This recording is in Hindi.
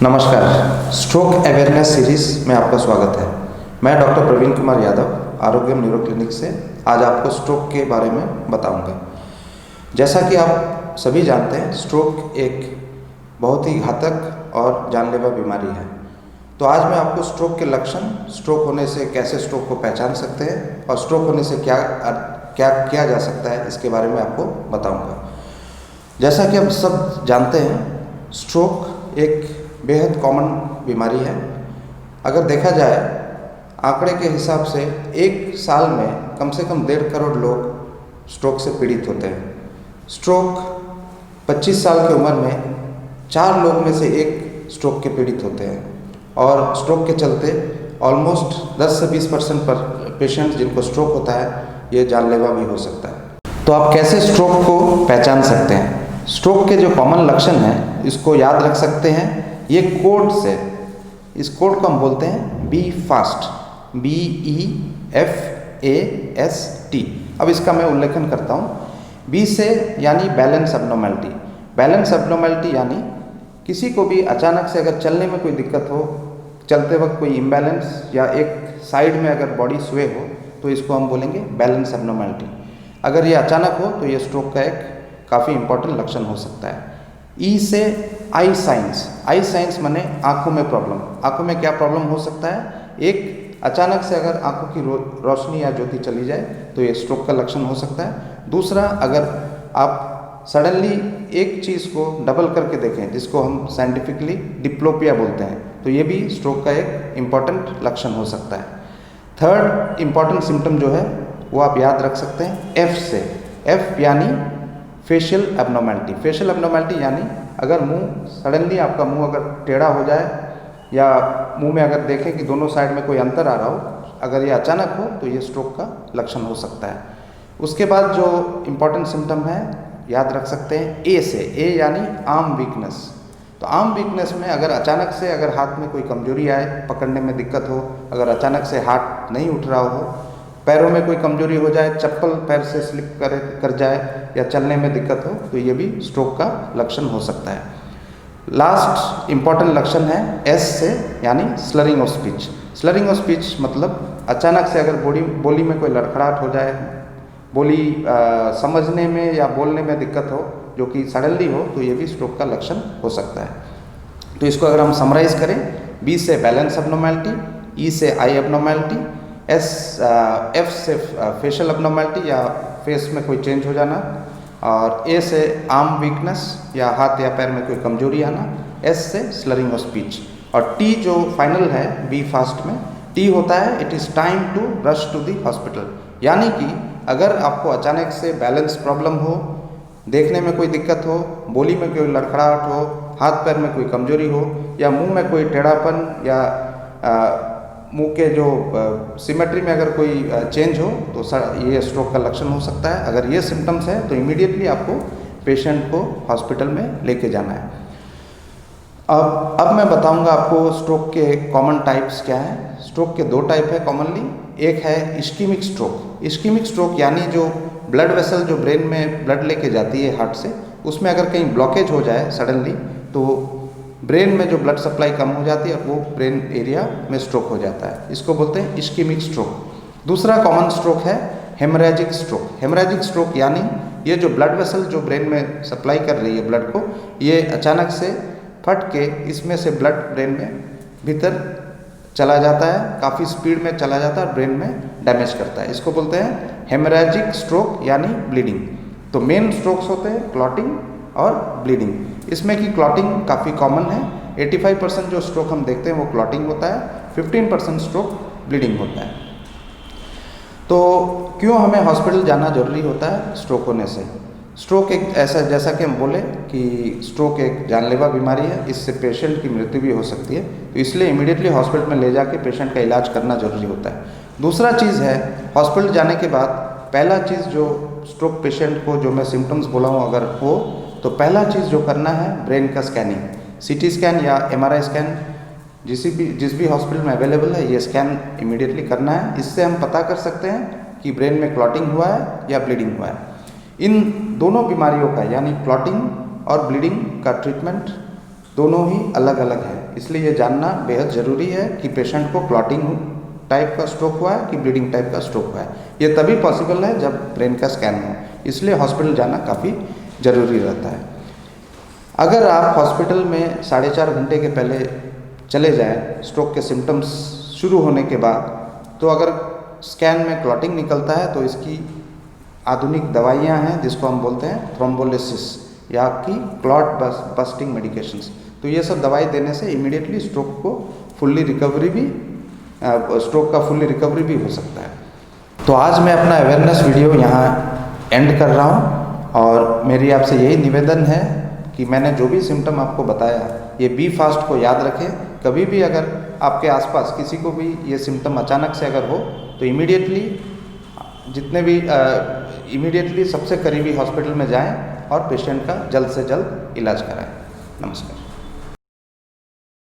नमस्कार, स्ट्रोक अवेयरनेस सीरीज़ में आपका स्वागत है। मैं डॉक्टर प्रवीण कुमार यादव आरोग्यम न्यूरो क्लिनिक से आज आपको स्ट्रोक के बारे में बताऊंगा। जैसा कि आप सभी जानते हैं, स्ट्रोक एक बहुत ही घातक और जानलेवा बीमारी है। तो आज मैं आपको स्ट्रोक के लक्षण, स्ट्रोक होने से कैसे स्ट्रोक को पहचान सकते हैं और स्ट्रोक होने से क्या किया जा सकता है, इसके बारे में आपको बताऊँगा। जैसा कि हम सब जानते हैं, स्ट्रोक एक बेहद कॉमन बीमारी है। अगर देखा जाए आंकड़े के हिसाब से एक साल में कम से कम 1.5 करोड़ लोग स्ट्रोक से पीड़ित होते हैं। स्ट्रोक 25 साल की उम्र में 4 लोग में से 1 स्ट्रोक के पीड़ित होते हैं और स्ट्रोक के चलते ऑलमोस्ट 10 से 20% पर पेशेंट जिनको स्ट्रोक होता है, ये जानलेवा भी हो सकता है। तो आप कैसे स्ट्रोक को पहचान सकते हैं? स्ट्रोक के जो कॉमन लक्षण हैं, इसको याद रख सकते हैं। ये कोड से, इस कोड को हम बोलते हैं बी फास्ट, BEFAST। अब इसका मैं उल्लेखन करता हूँ। बी से यानी बैलेंस एब्नॉर्मैलिटी। बैलेंस एब्नॉर्मैलिटी यानी किसी को भी अचानक से अगर चलने में कोई दिक्कत हो, चलते वक्त कोई इम्बैलेंस या एक साइड में अगर बॉडी स्वे हो, तो इसको हम बोलेंगे बैलेंस एब्नॉर्मैलिटी। अगर ये अचानक हो तो ये स्ट्रोक का एक काफ़ी इंपॉर्टेंट लक्षण हो सकता है। ई से आई साइंस। आई साइंस माने आँखों में प्रॉब्लम। आँखों में क्या प्रॉब्लम हो सकता है? एक, अचानक से अगर आँखों की रोशनी या ज्योति चली जाए तो ये स्ट्रोक का लक्षण हो सकता है। दूसरा, अगर आप सडनली एक चीज़ को डबल करके देखें, जिसको हम साइंटिफिकली डिप्लोपिया बोलते हैं, तो ये भी स्ट्रोक का एक इम्पॉर्टेंट लक्षण हो सकता है। थर्ड इम्पॉर्टेंट सिम्टम जो है वो आप याद रख सकते हैं एफ से। एफ यानी फेशियल एब्नॉर्मैलिटी। फेशियल एब्नॉर्मैलिटी यानी अगर मुंह सडनली, आपका मुंह अगर टेढ़ा हो जाए या मुंह में अगर देखें कि दोनों साइड में कोई अंतर आ रहा हो, अगर ये अचानक हो तो ये स्ट्रोक का लक्षण हो सकता है। उसके बाद जो इम्पॉर्टेंट सिम्टम है याद रख सकते हैं ए से। ए यानी आर्म वीकनेस। तो आर्म वीकनेस में अगर अचानक से अगर हाथ में कोई कमजोरी आए, पकड़ने में दिक्कत हो, अगर अचानक से हाथ नहीं उठ रहा हो, पैरों में कोई कमजोरी हो जाए, चप्पल पैर से स्लिप कर जाए या चलने में दिक्कत हो, तो ये भी स्ट्रोक का लक्षण हो सकता है। लास्ट इम्पॉर्टेंट लक्षण है एस से यानी slurring of speech. Slurring of speech मतलब अचानक से अगर बोली में कोई लड़खड़ाहट हो जाए, बोली समझने में या बोलने में दिक्कत हो, जो कि सडनली हो, तो ये भी स्ट्रोक का लक्षण हो सकता है। तो इसको अगर हम समराइज करें, बी से बैलेंस एब्नॉर्मैलिटी, ई से आई एब्नॉर्मैलिटी, एफ से फेशियल एब्नॉर्मैलिटी या फेस में कोई चेंज हो जाना, और ए से आर्म वीकनेस या हाथ या पैर में कोई कमजोरी आना, एस से स्लरिंग ऑफ स्पीच, और टी जो फाइनल है बी फास्ट में, टी होता है it is time to rush to the hospital. यानी कि अगर आपको अचानक से बैलेंस प्रॉब्लम हो, देखने में कोई दिक्कत हो, बोली में कोई लड़खड़ाहट हो, हाथ पैर में कोई कमजोरी हो, या मुंह में कोई टेढ़ापन या मुंह के जो सिमेट्री में अगर कोई चेंज हो, तो ये स्ट्रोक का लक्षण हो सकता है। अगर ये सिम्टम्स है तो इमीडिएटली आपको पेशेंट को हॉस्पिटल में लेके जाना है। अब मैं बताऊंगा आपको स्ट्रोक के कॉमन टाइप्स क्या हैं। स्ट्रोक के 2 टाइप है कॉमनली। एक है इश्कीमिक स्ट्रोक। इश्कीमिक स्ट्रोक यानी जो ब्लड वेसल जो ब्रेन में ब्लड लेके जाती है हार्ट से, उसमें अगर कहीं ब्लॉकेज हो जाए सडनली, तो ब्रेन में जो ब्लड सप्लाई कम हो जाती है और वो ब्रेन एरिया में स्ट्रोक हो जाता है। इसको बोलते हैं इश्कीमिक स्ट्रोक। दूसरा कॉमन स्ट्रोक है हेमरेजिक स्ट्रोक। हेमरेजिक स्ट्रोक यानी ये जो ब्लड वेसल जो ब्रेन में सप्लाई कर रही है ब्लड को, ये अचानक से फट के इसमें से ब्लड ब्रेन में भीतर चला जाता है, काफ़ी स्पीड में चला जाता है और ब्रेन में डैमेज करता है। इसको बोलते हैं हेमरेजिक स्ट्रोक यानी ब्लीडिंग। तो मेन स्ट्रोक्स होते हैं क्लॉटिंग और ब्लीडिंग। इसमें कि क्लॉटिंग काफ़ी कॉमन है। 85% जो स्ट्रोक हम देखते हैं वो क्लॉटिंग होता है, 15% स्ट्रोक ब्लीडिंग होता है। तो क्यों हमें हॉस्पिटल जाना जरूरी होता है स्ट्रोक होने से? स्ट्रोक एक ऐसा, जैसा कि हम बोले कि स्ट्रोक एक जानलेवा बीमारी है, इससे पेशेंट की मृत्यु भी हो सकती है, तो इसलिए इमीडिएटली हॉस्पिटल में ले जाके पेशेंट का इलाज करना जरूरी होता है। दूसरा चीज़ है, हॉस्पिटल जाने के बाद पहला चीज़ जो स्ट्रोक पेशेंट को, जो मैं सिम्टम्स बोला हूँ अगर हो, तो पहला चीज़ जो करना है ब्रेन का स्कैनिंग। CT स्कैन या MRI स्कैन जिस भी हॉस्पिटल में अवेलेबल है, ये स्कैन इमीडिएटली करना है। इससे हम पता कर सकते हैं कि ब्रेन में क्लॉटिंग हुआ है या ब्लीडिंग हुआ है। इन दोनों बीमारियों का यानी क्लॉटिंग और ब्लीडिंग का ट्रीटमेंट दोनों ही अलग अलग है। इसलिए ये जानना बेहद ज़रूरी है कि पेशेंट को क्लॉटिंग टाइप का स्ट्रोक हुआ है कि ब्लीडिंग टाइप का स्ट्रोक हुआ है। ये तभी पॉसिबल है जब ब्रेन का स्कैन हो, इसलिए हॉस्पिटल जाना काफ़ी ज़रूरी रहता है। अगर आप हॉस्पिटल में 4.5 घंटे के पहले चले जाएं स्ट्रोक के सिम्टम्स शुरू होने के बाद, तो अगर स्कैन में क्लॉटिंग निकलता है तो इसकी आधुनिक दवाइयाँ हैं जिसको हम बोलते हैं थ्रोम्बोलिसिस या आपकी क्लॉट बस्टिंग मेडिकेशंस। तो ये सब दवाई देने से इमीडिएटली स्ट्रोक का फुल्ली रिकवरी भी हो सकता है। तो आज मैं अपना अवेयरनेस वीडियो यहाँ एंड कर रहा हूँ और मेरी आपसे यही निवेदन है कि मैंने जो भी सिम्टम आपको बताया ये बी फास्ट को याद रखें। कभी भी अगर आपके आसपास किसी को भी ये सिम्टम अचानक से अगर हो तो इमीडिएटली सबसे करीबी हॉस्पिटल में जाएं और पेशेंट का जल्द से जल्द इलाज कराएं। नमस्कार।